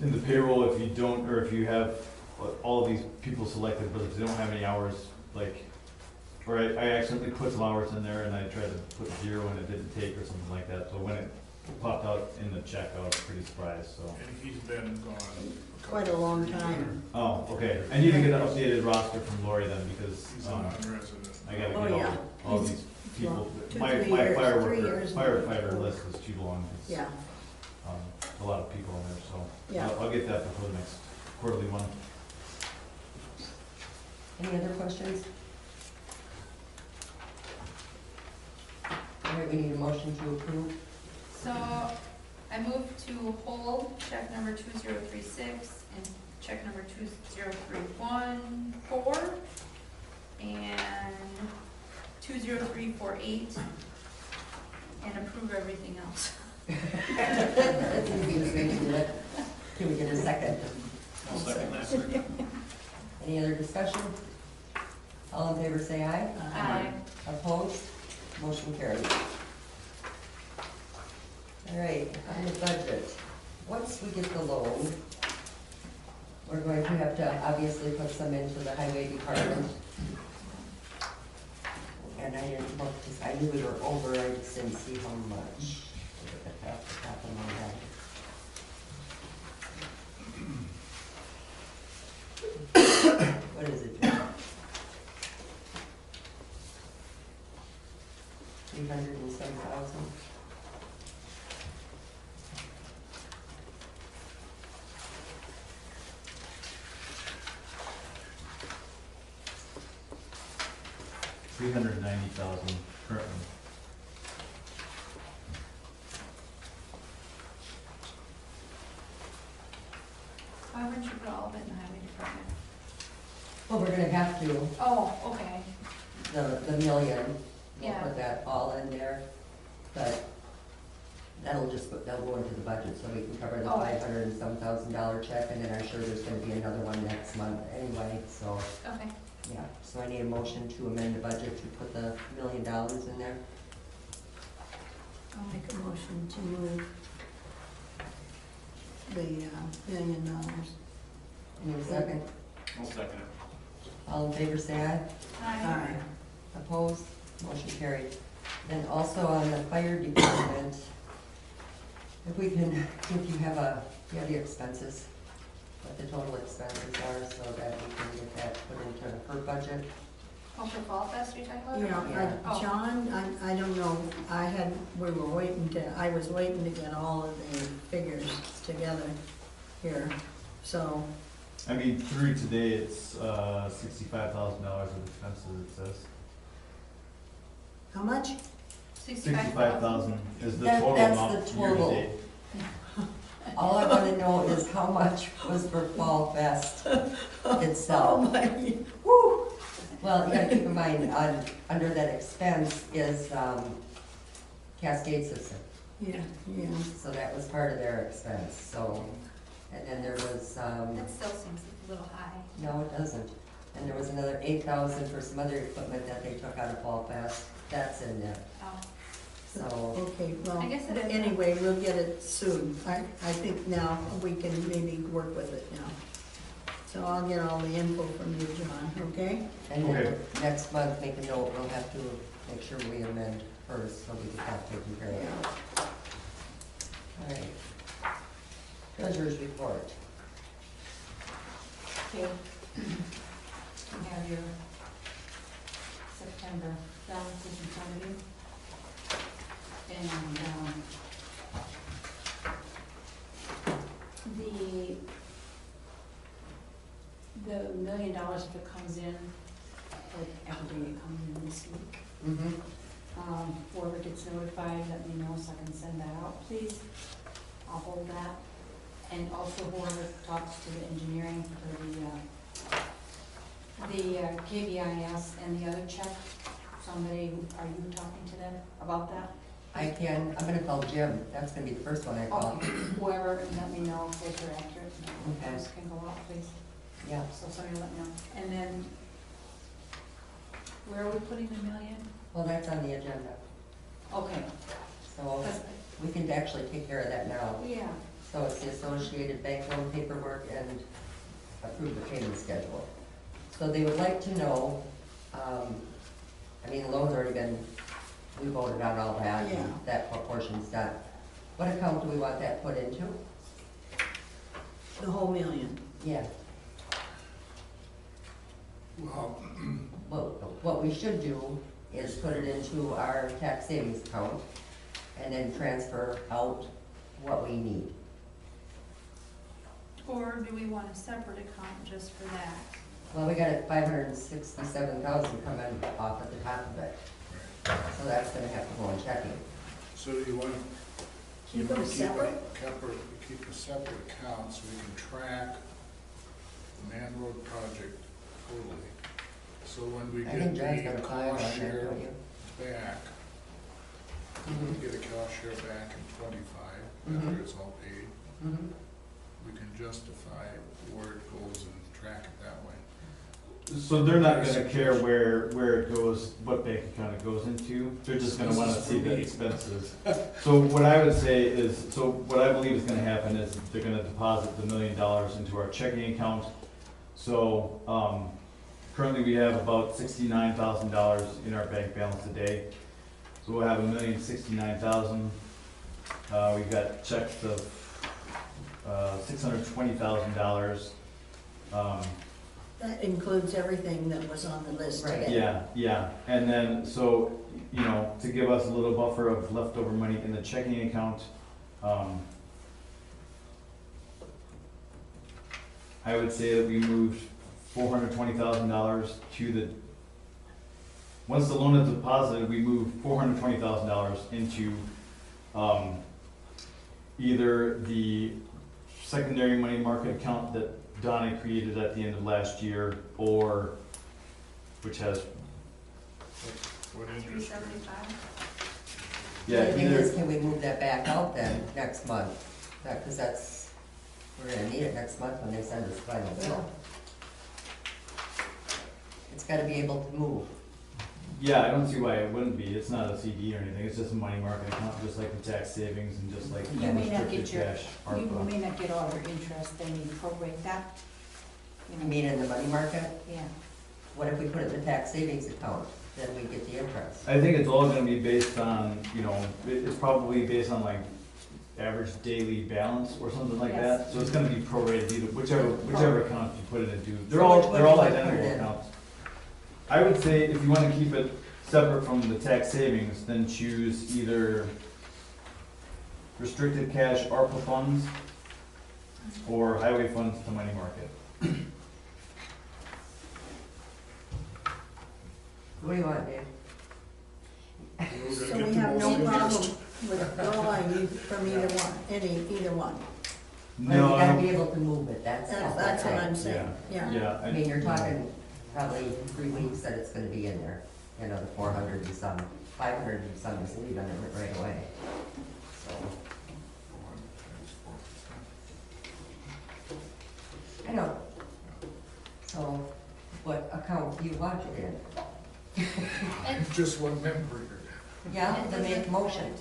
in the payroll, if you don't, or if you have all of these people selected, but if they don't have any hours, like, or I accidentally put some hours in there and I tried to put 0 and it didn't take or something like that. So when it popped out in the check, I was pretty surprised, so. And he's been gone. Quite a long time. Oh, okay. I need to get an updated roster from Lori then, because, He's a non-resident. I gotta Oh, get yeah. all He's- these people. Two, My 3 years, 3 fireworker, years. firefighter list is too long. It's, Yeah, a lot of people in there, so. Yeah. I'll get that before the next quarterly one. Any other questions? All right, we need a motion to approve. So I move to hold check number 2036 and check number 20314 and 20348 and approve everything else. That's the easiest way to do it. Can we get a second? I'll second that. Any other discussion? All in favor, say aye. Aye. Opposed? Motion carried. All right, on the budget, once we get the loan, we're going to have to obviously put some into the highway department. And I didn't look, because I knew we were over, I just didn't see how much. Look at the top of my head. What is it, Jim? 307,000. $390,000 currently. Why wouldn't you put all of it in the highway department? Well, we're gonna have to, Oh, okay. the million, we'll Yeah. put that all in there, but that'll go into the budget, so we can cover the Oh. $500 and some $1,000 check, and then I'm sure there's gonna be another one next month anyway, so, Okay. yeah. So I need a motion to amend the budget to put the $1 million in there. I'll make a motion to move the $1 million. Need a second? I'll second it. All in favor, say aye. Aye. Opposed? Motion carried. Then also on the fire department, if we can, if you have the expenses, what the total expenses are, so that we can get that put into her budget. Oh, for Fall Fest you're talking about? Yeah, Oh. John, I don't know, I was waiting to get all of the figures together here, so, I mean, through today, it's $65,000 of expenses, it says. how much? 65,000 is the That- total that's amount the year to total. date. All I wanna know is how much was for Fall Fest Oh, itself. my, Whew. Well, you gotta keep in mind, under that expense is, Cascade System. yeah, yeah. So that was part of their expense, so, and then there was, That still seems a little high. no, it doesn't. And there was another 8,000 for some other equipment that they took out of Fall Fest, that's in there, Oh. so. Okay, well, I guess it is. anyway, we'll get it soon. I think now we can maybe work with it now. So I'll get all the info from you, John, okay? And then Okay. next month, make a note, we'll have to make sure we amend first, so we can have taken care of. All right. Treasurer's report. Okay. You have your September balances in front of you. And, the $1 million, if it comes in, like every day it comes in this week. Mm-hmm. Whoever gets notified, let me know so I can send that out, please. I'll hold that. And also whoever talks to the engineering for the KBIS and the other check, somebody, are you talking to them about that? I'm gonna call Jim, that's gonna be the first one I call. Okay, whoever, let me know if those are accurate. Okay. Those can go out, please. Yeah, So somebody let me know. And then, where are we putting the million? well, that's on the agenda, Okay. so 'Cause- we can actually take care of that now. Yeah. So it's the associated bank loan paperwork and approve the payment schedule. So they would like to know, I mean, the loan's already been, we voted on all that, Yeah. and that portion's done. What account do we want that put into? The whole million. Yeah, Well, what we should do is put it into our tax savings account and then transfer out what we need. Or do we want a separate account just for that? Well, we got it 567,000 coming off at the top of it, so that's gonna have to go in checking. so you want, Keep them separate? keep a separate account so we can track the Man Road project totally. So when we I think get John's the got a file on cost there, share don't you? back, Mhm. get a cost share back in 25, Mhm. after it's all paid, Mhm. we can justify where it goes and track it that way. So they're not gonna care where it goes, what bank account it goes into, they're just gonna wanna see the expenses. So what I would say is, so what I believe is gonna happen is they're gonna deposit the $1 million into our checking account. So, currently we have about $69,000 in our bank balance today. So we'll have $1,069,000. We've got checks of, $620,000. That includes everything that was on the list Right. today. Yeah, and then, so, you know, to give us a little buffer of leftover money in the checking account, I would say that we moved $420,000 to the, once the loan is deposited, we move $420,000 into, either the secondary money market account that Donna created at the end of last year, or, which has, What interest rate? 375? yeah, The thing either, is, can we move that back out then, next month? Because that's, we're gonna need it next month when they send us the final bill. It's gotta be able to move. yeah, I don't see why it wouldn't be, it's not a CD or anything, it's just a money market account, just like the tax savings and just like You may not unrestricted get your, cash, you ARPA. may not get all your interest, then you prorate that. You mean in the money market? Yeah. What if we put it in the tax savings account, then we get the interest? I think it's all gonna be based on, you know, it's probably based on like average daily balance or something like Yes. that, so it's gonna be prorated either, whichever account you put it into, they're So all which one do I put it identical in? accounts. I would say if you wanna keep it separate from the tax savings, then choose either restricted cash ARPA funds or highway funds to money market. What do you want, Dave? We're So gonna get we the have no motion problem first. withdrawing from either one, either one. But you No, gotta I be don't, able to move it, that's all. That's what I'm saying, yeah. yeah, I mean, you're talking probably 3 weeks that it's gonna be in there, you know, the 400 and some, 500 and some is leaving it right away. So, I know. So, what account do you want it in? Just one member here. Yeah, the make motion.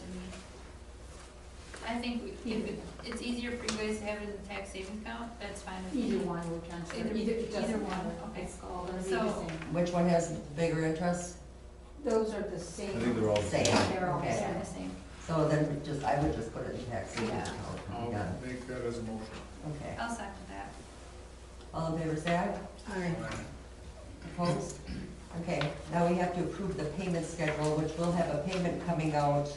I think if it's easier for you guys to have it in the tax savings account, that's fine with me. Either one will transfer, Either- either either one, one, okay. it's all gonna be So- the same. Which one has bigger interest? Those are the I same. think they're all the Same. same. They're all the Okay. same. The same. So then just, I would just put it in tax savings Yeah. account. and I'll be done. make that as a motion. Okay. I'll second that. All in favor, say aye. Aye. Opposed? Okay, now we have to approve the payment schedule, which will have a payment coming out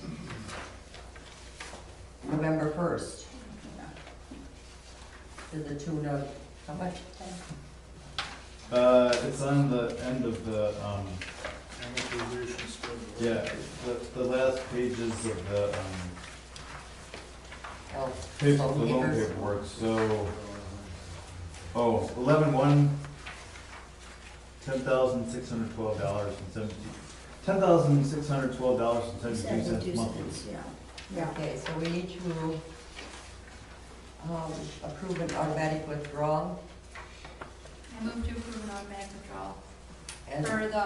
November 1st. To the tune of, how much? It's on the end of the, Amortization schedule. yeah, the last pages of the, Oh, page so of the loan papers. paperwork, so, oh, 11/1, $10,612.72 $10,612.72 monthly. Yeah, yeah. Okay, so we need to approve an automatic withdrawal, I move to approve an automatic withdrawal and for the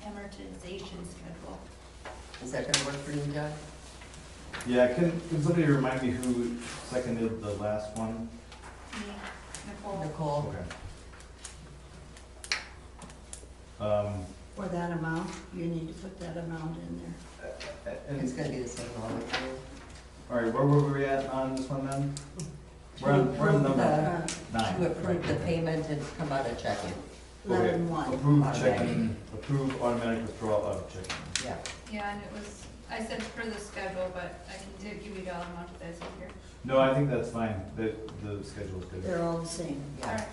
amortization schedule. is that gonna work for you, John? Yeah, can somebody remind me who seconded the last one? Me, Nicole. Nicole? Okay. For that amount, you need to put that amount in there. It's gonna be the same all the time. All right, where were we at on this one then? We're on number Uh, 9. To approve the payment and come out of checking, Okay, 11-1. approve Automatic. checking, approve automatic withdrawal of checking. yeah. Yeah, and it was, I said for the schedule, but I can give you dollar amount if that's easier. No, I think that's fine, the schedule's good. They're all the same. Yeah, Alright,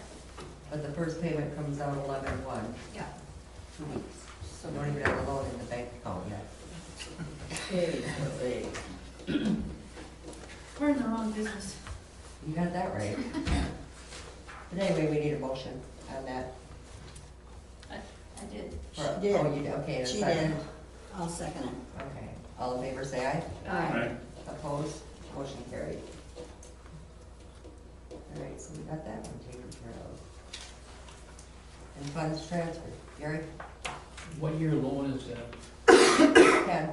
but the first payment comes out 11/1, yeah. 2 weeks. So don't even have a loan in the bank account yet. We're in the wrong business. You got that right. But anyway, we need a motion on that. I did. For- She did. Oh, you did, okay, and a She second? did. I'll second it. Okay, all in favor, say aye. Aye. Opposed, motion carried. All right, so we got that one taken care of. And funds transferred, Gary? What year loan is that? 10.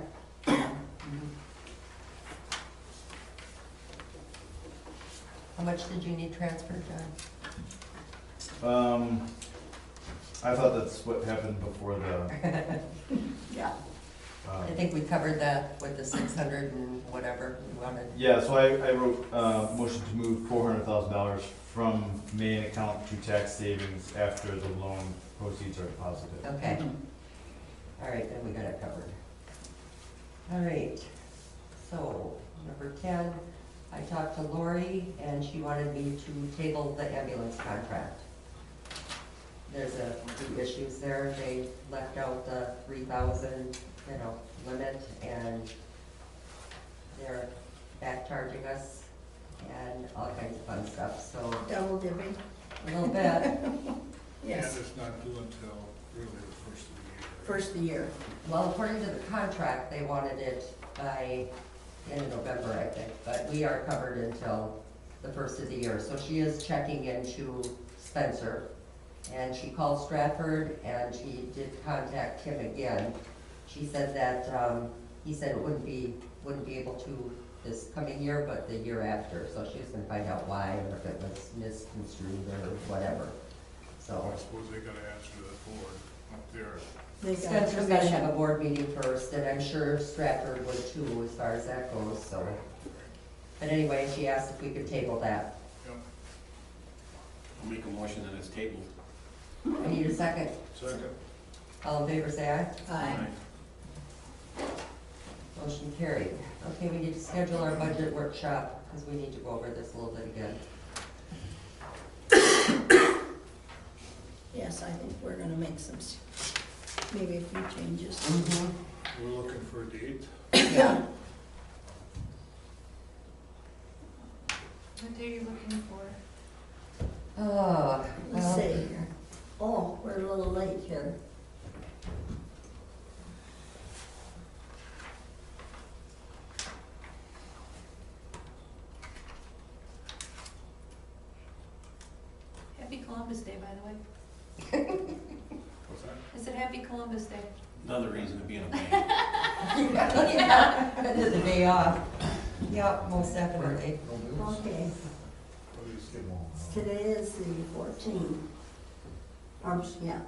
How much did you need transferred, John? I thought that's what happened before the, Yeah. I think we covered that with the 600 and whatever we wanted. yeah, so I wrote, motion to move $400,000 from main account to tax savings after the loan proceeds are deposited. Okay. All right, then we got it covered. All right, so number 10, I talked to Lori and she wanted me to table the ambulance contract. There's a few issues there. They left out the 3,000, limit, and they're back charging us and all kinds of fun stuff, so Double dipping. a little bit. Yes, And it's not due until really the first of the year. first of the year. Well, according to the contract, they wanted it by the end of November, I think, but we are covered until the first of the year. So she is checking into Spencer, and she called Stratford, and she did contact him again. She said that, he said it wouldn't be able to this coming year, but the year after. So she was gonna find out why, or if it was misconstrued or whatever, so. I suppose they gotta answer to the board up there. They got Spencer's gotta have a permission. board meeting first, and I'm sure Stratford would too, as far as that goes, so. But anyway, she asked if we could table that. Yep. I'll make a motion that it's tabled. I need a second. Second. All in favor, say aye. Aye. Motion carried. Okay, we need to schedule our budget workshop, because we need to go over this a little bit again. Yes, I think we're gonna make some, maybe a few changes. We're looking for a date. Yeah. What day are you looking for? Let's Well, see here. Oh, we're a little late here. Happy Columbus Day, by the way. What's that? I said Happy Columbus Day. Another reason to be in a band. yeah, that is a day off. Yep, most definitely. Okay, What do you skip on? today is the 14th. Yeah,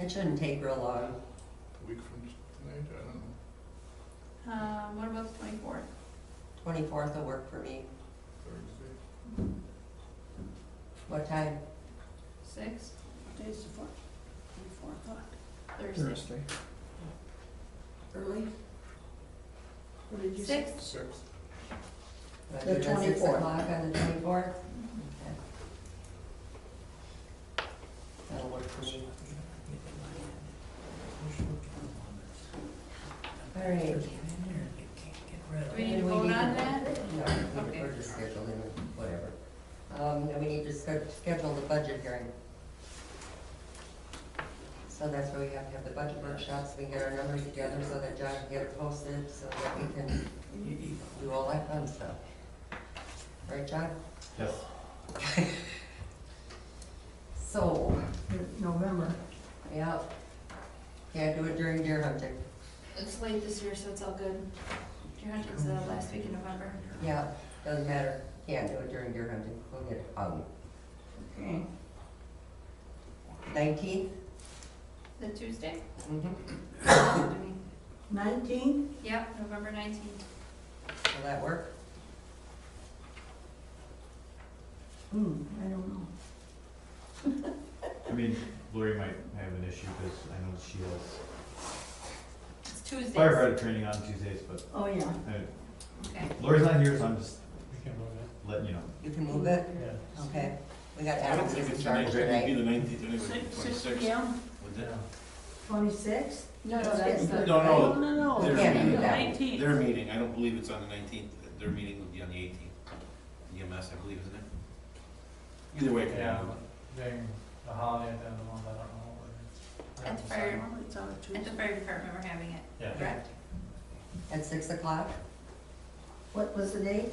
It shouldn't take real long. A week from tonight, I don't know, What about the 24th? 24th will work for me. Thursday. What time? 6? Today's the 4th, Thursday. early. What did you say? 6? 6th. Do I The do it at 6 24th. o'clock on the 24th? Okay. That'll work for me. All right. Do we need to vote on that? No, Okay. we're just scheduling, whatever. And we need to schedule the budget hearing. So that's why we have to have the budget workshops, we can get our numbers together so that John can get it posted, so that we can do all that fun stuff. Right, John? Yes. So, November. yeah, can't do it during deer hunting. It's late this year, so it's all good. Deer hunting's the last week in November. Yeah, doesn't matter, can't do it during deer hunting, we'll get hung. Okay. 19th? The Tuesday? Mm-hmm. 19th? Yep, November 19th. Will that work? I don't know. I mean, Lori might have an issue because I know she has It's Tuesdays. firefighter training on Tuesdays, but Oh, yeah. Okay. Lori's not here, so I'm just We can move it. letting you know. You can move it? Yeah. Okay. We got I don't Adam think in it's charge It'd be today. the 19th anyway, 6 26th. p.m. Would that- 26th? No, That's that's getting the. good. No, No, no, no, no. Their Can't do meeting, that. 19th. their meeting, I don't believe it's on the 19th, their meeting would be on the 18th. EMS, I believe, isn't it? Either way, it can Yeah, happen. being a holiday at the end of the month, I don't know. At the fire, Well, it's on a at the Tuesday. fire department, we're having it, Yeah. correct? At 6 o'clock? What was the date?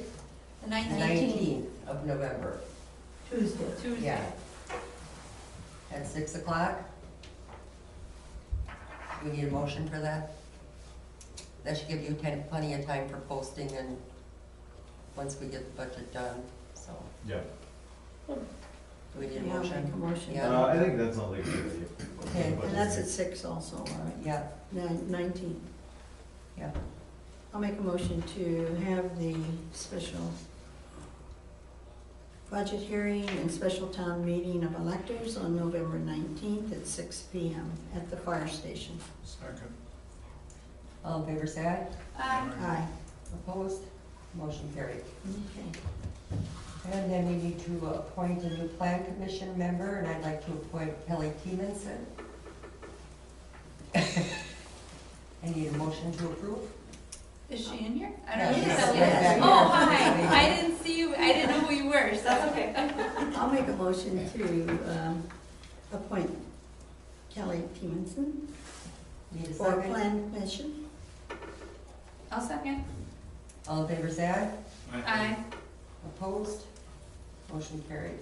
The The 19th, 19th of November. Tuesday. Tuesday. Yeah. At 6 o'clock? We need a motion for that? That should give you plenty of time for posting and once we get the budget done, so. Yeah. Do we need a Yeah, motion? make a motion. Yeah. I think that sounds like a good idea. Okay. And that's at 6 also, all right? Yeah, 19th. yeah. I'll make a motion to have the special budget hearing and special town meeting of electors on November 19th at 6 p.m. at the fire station. Second. All in favor, say aye. Aye. Opposed? Motion carried. Okay. And then we need to appoint a new plan commission member, and I'd like to appoint Kelly Tiemanson. I need a motion to approve. Is she in here? I Yeah, don't she's know. right Kelly. back Oh, here. hi, I didn't see you, I didn't know who you were, so that's okay. I'll make a motion to appoint Kelly Tiemanson Need a for second? plan commission. I'll second. All in favor, say aye. Aye. Opposed? Motion carried.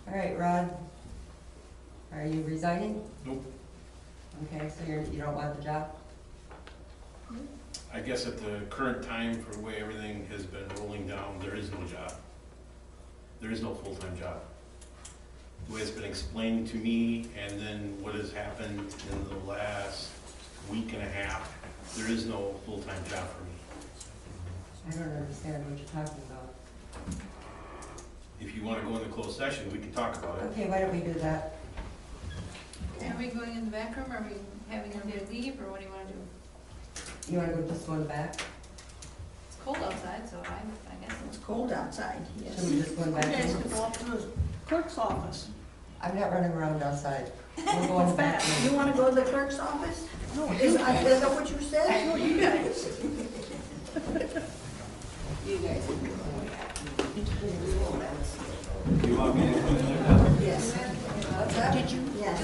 All right, Rod, are you resigning? Nope. Okay, so you don't want the job? I guess at the current time, for the way everything has been rolling down, there is no job. There is no full-time job. The way it's been explained to me, and then what has happened in the last week and a half, there is no full-time job for me. I don't understand what you're talking about. If you wanna go into closed session, we can talk about it. Okay, why don't we do that? Are we going in the back room, or are we having everybody leave, or what do you wanna do? You wanna go just go in the back? It's cold outside, so I guess It's cold outside, Should yes. we just go in the You back guys room? could go up to the clerk's office. I'm not running around outside. We'll go in Go the back fast. room. You wanna go to the clerk's office? No, is that what you said? No, you guys. You want me to come in there? Yes. What's that? Did you? Yes.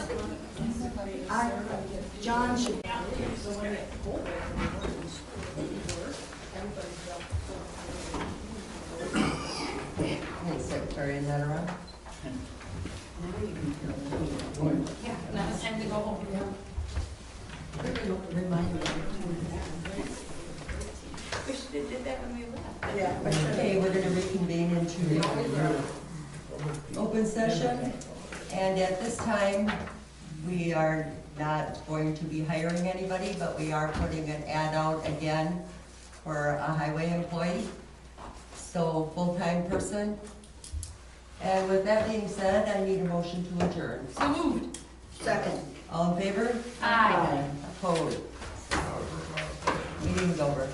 John should. Any secretary in that around? Yeah, now it's time to go home. Remind me. Wish they did that when we left. Yeah. Okay, we're gonna reconvene into open session. And at this time, we are not going to be hiring anybody, but we are putting an ad out again for a highway employee. So, full-time person. And with that being said, I need a motion to adjourn. So moved. Second. All in favor? Aye. Opposed? Meeting's over.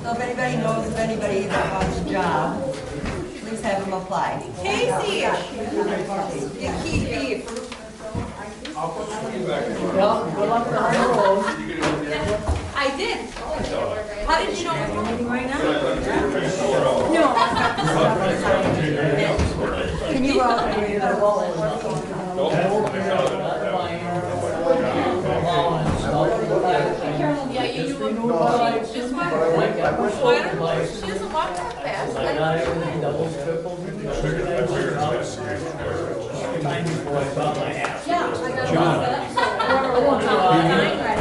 So if anybody knows of anybody that wants a job, please have them apply. Casey! You keep beef. Well, good luck on the road. I did. How did you know it was meeting right now? No. Can you go out and read the wall? Yeah, you do look just fine. Sweater? She doesn't walk that fast.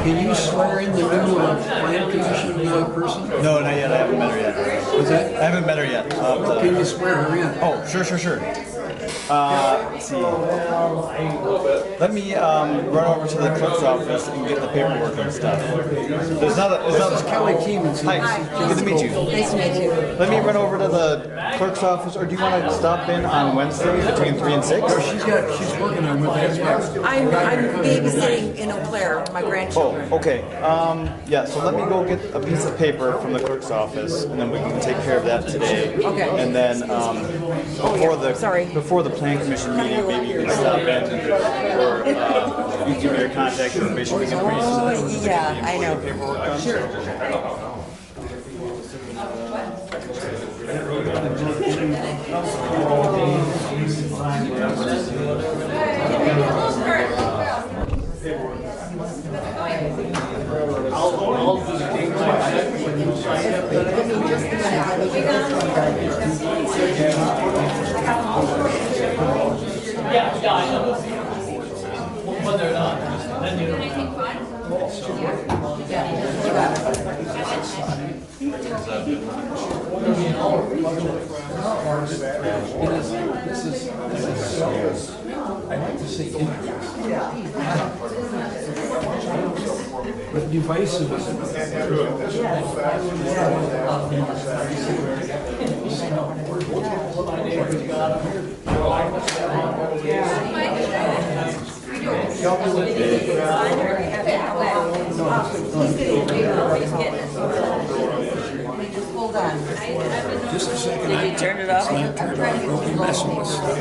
Can you swear in the new plan commission person? No, not yet. I haven't met her yet. What's that? I haven't met her yet. Can you swear her in? Oh, sure. Let's see. Let me run over to the clerk's office and get the paperwork and stuff. There's not This is Kelly Keeman. Hi, good to meet you. Nice to meet you. Let me run over to the clerk's office, or do you want to stop in on Wednesday between 3 and 6? She's working on with that. I'm babysitting in Eau Claire, my grandchildren. Oh, okay. Yeah, so let me go get a piece of paper from the clerk's office, and then we can take care of that today. Okay. And then before the plan commission meeting, maybe you can stop in, or you give me your contact information. We can arrange some Yeah, I know. paperwork done. Sure. Yeah, I know. When they're done, then you. I'd like to see but divisive Just hold on. Just a second. Did you turn it off? It's not turned off. Don't be messing with stuff.